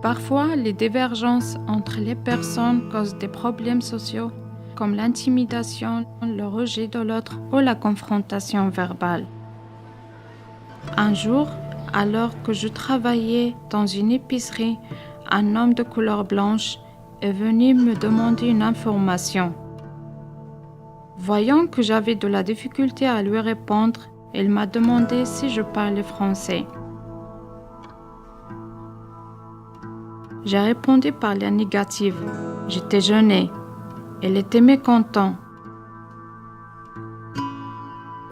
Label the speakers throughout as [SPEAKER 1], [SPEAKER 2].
[SPEAKER 1] Parfois, les divergences entre les personnes causent des problèmes sociaux, comme l'intimidation, le rejet de l'autre ou la confrontation verbale. Un jour, alors que je travaillais dans une épicerie, un homme de couleur blanche est venu me demander une information. Voyant que j'avais de la difficulté à lui répondre, il m'a demandé si je parlais français. J'ai répondu par la négative. J'étais gênée. Il était mécontent.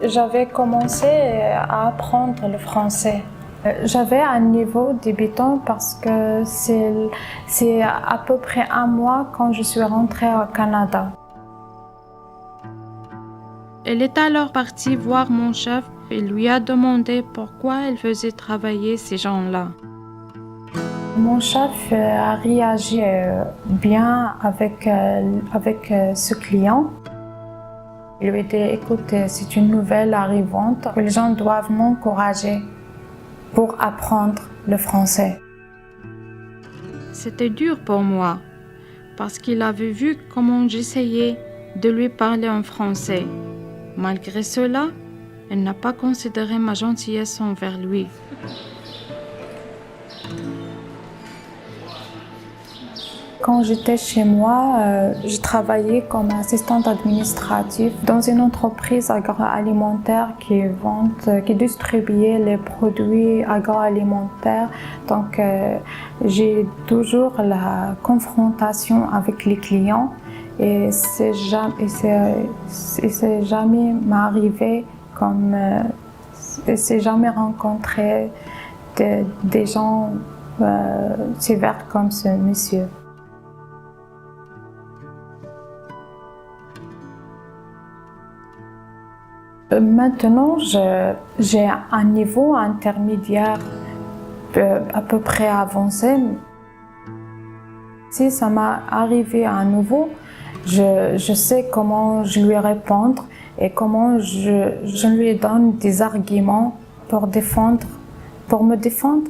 [SPEAKER 2] J'avais commencé à apprendre le français. J'avais un niveau débutant parce que c'est à peu près un mois quand je suis rentrée au Canada.
[SPEAKER 1] Elle est alors partie voir mon chef et lui a demandé pourquoi elle faisait travailler ces gens-là.
[SPEAKER 2] Mon chef a réagi bien avec ce client. Il lui a dit, écoute, c'est une nouvelle arrivante, les gens doivent m'encourager pour apprendre le français.
[SPEAKER 1] C'était dur pour moi parce qu'il avait vu comment j'essayais de lui parler en français. Malgré cela, elle n'a pas considéré ma gentillesse envers lui.
[SPEAKER 2] Quand j'étais chez moi, je travaillais comme assistante administrative dans une entreprise agroalimentaire qui distribuait les produits agroalimentaires. Donc, j'ai toujours la confrontation avec les clients et c'est jamais m'arrivé c'est jamais rencontré des gens sévères comme ce monsieur. Maintenant, j'ai un niveau intermédiaire à peu près avancé. Si ça m'est arrivé à nouveau, je sais comment je lui répondre et comment je lui donne des arguments pour me défendre.